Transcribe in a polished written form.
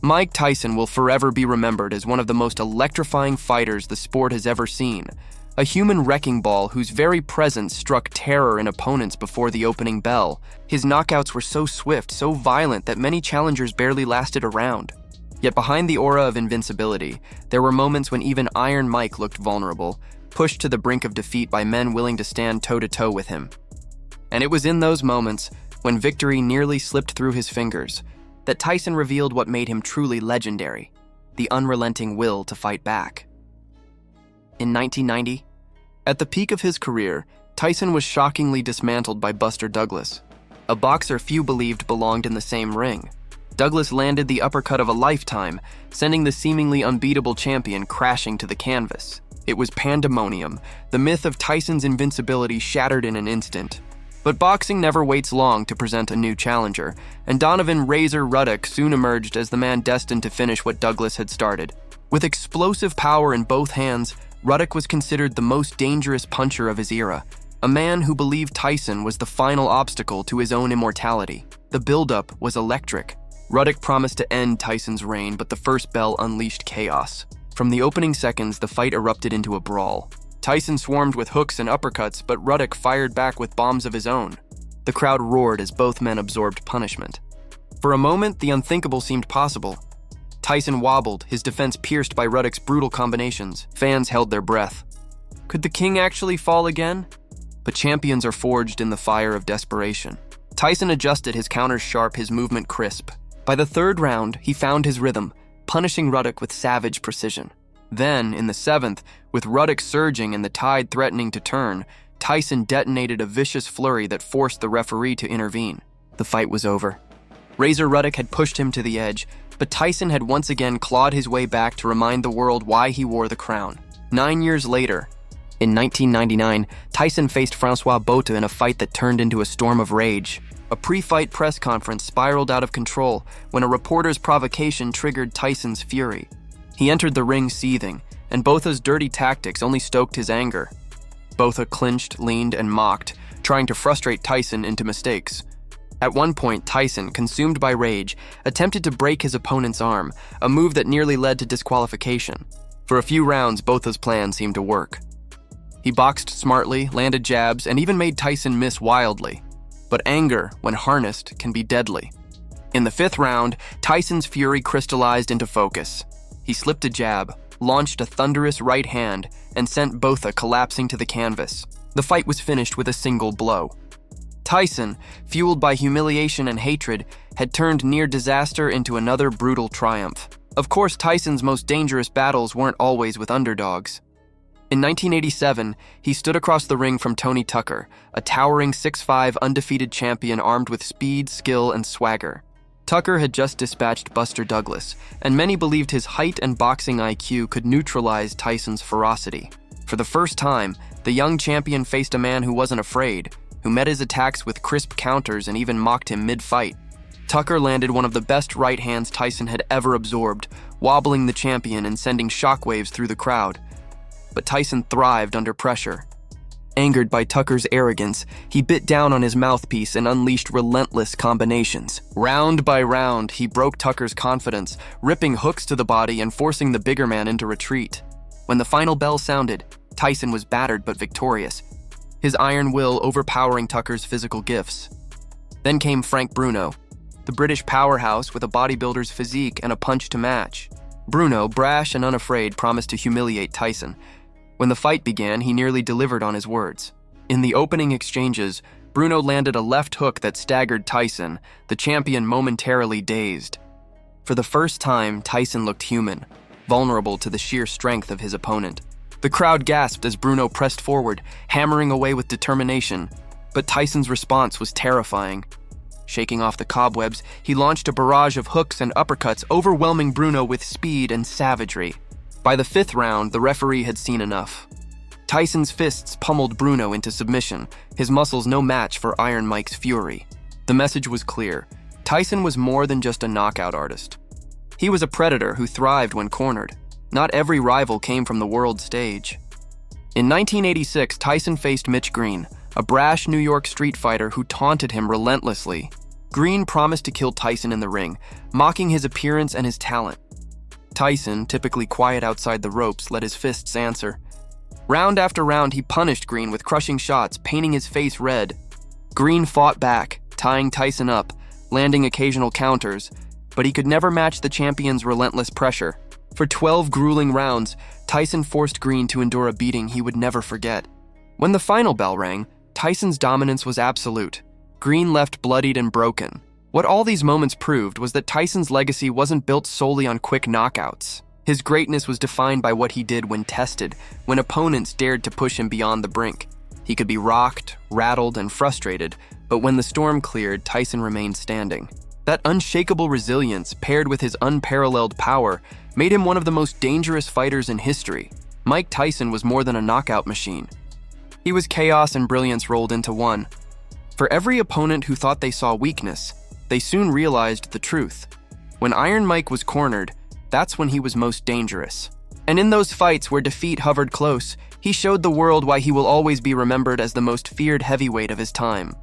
Mike Tyson will forever be remembered as one of the most electrifying fighters the sport has ever seen, a human wrecking ball whose very presence struck terror in opponents before the opening bell. His knockouts were so swift, so violent that many challengers barely lasted a round. Yet behind the aura of invincibility, there were moments when even Iron Mike looked vulnerable, pushed to the brink of defeat by men willing to stand toe-to-toe with him. And it was in those moments, when victory nearly slipped through his fingers, that Tyson revealed what made him truly legendary: the unrelenting will to fight back. In 1990, at the peak of his career, Tyson was shockingly dismantled by Buster Douglas, a boxer few believed belonged in the same ring. Douglas landed the uppercut of a lifetime, sending the seemingly unbeatable champion crashing to the canvas. It was pandemonium, the myth of Tyson's invincibility shattered in an instant. But boxing never waits long to present a new challenger, and Donovan "Razor" Ruddock soon emerged as the man destined to finish what Douglas had started. With explosive power in both hands, Ruddock was considered the most dangerous puncher of his era, a man who believed Tyson was the final obstacle to his own immortality. The buildup was electric. Ruddock promised to end Tyson's reign, but the first bell unleashed chaos. From the opening seconds, the fight erupted into a brawl. Tyson swarmed with hooks and uppercuts, but Ruddock fired back with bombs of his own. The crowd roared as both men absorbed punishment. For a moment, the unthinkable seemed possible. Tyson wobbled, his defense pierced by Ruddock's brutal combinations. Fans held their breath. Could the king actually fall again? But champions are forged in the fire of desperation. Tyson adjusted, his counters sharp, his movement crisp. By the third round, he found his rhythm, punishing Ruddock with savage precision. Then, in the seventh, with Ruddock surging and the tide threatening to turn, Tyson detonated a vicious flurry that forced the referee to intervene. The fight was over. Razor Ruddock had pushed him to the edge, but Tyson had once again clawed his way back to remind the world why he wore the crown. 9 years later, in 1999, Tyson faced Francois Botha in a fight that turned into a storm of rage. A pre-fight press conference spiraled out of control when a reporter's provocation triggered Tyson's fury. He entered the ring seething, and Botha's dirty tactics only stoked his anger. Botha clinched, leaned, and mocked, trying to frustrate Tyson into mistakes. At one point, Tyson, consumed by rage, attempted to break his opponent's arm, a move that nearly led to disqualification. For a few rounds, Botha's plan seemed to work. He boxed smartly, landed jabs, and even made Tyson miss wildly. But anger, when harnessed, can be deadly. In the fifth round, Tyson's fury crystallized into focus. He slipped a jab, launched a thunderous right hand, and sent Botha collapsing to the canvas. The fight was finished with a single blow. Tyson, fueled by humiliation and hatred, had turned near disaster into another brutal triumph. Of course, Tyson's most dangerous battles weren't always with underdogs. In 1987, he stood across the ring from Tony Tucker, a towering 6'5" undefeated champion armed with speed, skill, and swagger. Tucker had just dispatched Buster Douglas, and many believed his height and boxing IQ could neutralize Tyson's ferocity. For the first time, the young champion faced a man who wasn't afraid, who met his attacks with crisp counters and even mocked him mid-fight. Tucker landed one of the best right hands Tyson had ever absorbed, wobbling the champion and sending shockwaves through the crowd. But Tyson thrived under pressure. Angered by Tucker's arrogance, he bit down on his mouthpiece and unleashed relentless combinations. Round by round, he broke Tucker's confidence, ripping hooks to the body and forcing the bigger man into retreat. When the final bell sounded, Tyson was battered but victorious, his iron will overpowering Tucker's physical gifts. Then came Frank Bruno, the British powerhouse with a bodybuilder's physique and a punch to match. Bruno, brash and unafraid, promised to humiliate Tyson. When the fight began, he nearly delivered on his words. In the opening exchanges, Bruno landed a left hook that staggered Tyson, the champion momentarily dazed. For the first time, Tyson looked human, vulnerable to the sheer strength of his opponent. The crowd gasped as Bruno pressed forward, hammering away with determination, but Tyson's response was terrifying. Shaking off the cobwebs, he launched a barrage of hooks and uppercuts, overwhelming Bruno with speed and savagery. By the fifth round, the referee had seen enough. Tyson's fists pummeled Bruno into submission, his muscles no match for Iron Mike's fury. The message was clear. Tyson was more than just a knockout artist. He was a predator who thrived when cornered. Not every rival came from the world stage. In 1986, Tyson faced Mitch Green, a brash New York street fighter who taunted him relentlessly. Green promised to kill Tyson in the ring, mocking his appearance and his talent. Tyson, typically quiet outside the ropes, let his fists answer. Round after round, he punished Green with crushing shots, painting his face red. Green fought back, tying Tyson up, landing occasional counters, but he could never match the champion's relentless pressure. For 12 grueling rounds, Tyson forced Green to endure a beating he would never forget. When the final bell rang, Tyson's dominance was absolute. Green left bloodied and broken. What all these moments proved was that Tyson's legacy wasn't built solely on quick knockouts. His greatness was defined by what he did when tested, when opponents dared to push him beyond the brink. He could be rocked, rattled, and frustrated, but when the storm cleared, Tyson remained standing. That unshakable resilience, paired with his unparalleled power, made him one of the most dangerous fighters in history. Mike Tyson was more than a knockout machine. He was chaos and brilliance rolled into one. For every opponent who thought they saw weakness, they soon realized the truth. When Iron Mike was cornered, that's when he was most dangerous. And in those fights where defeat hovered close, he showed the world why he will always be remembered as the most feared heavyweight of his time.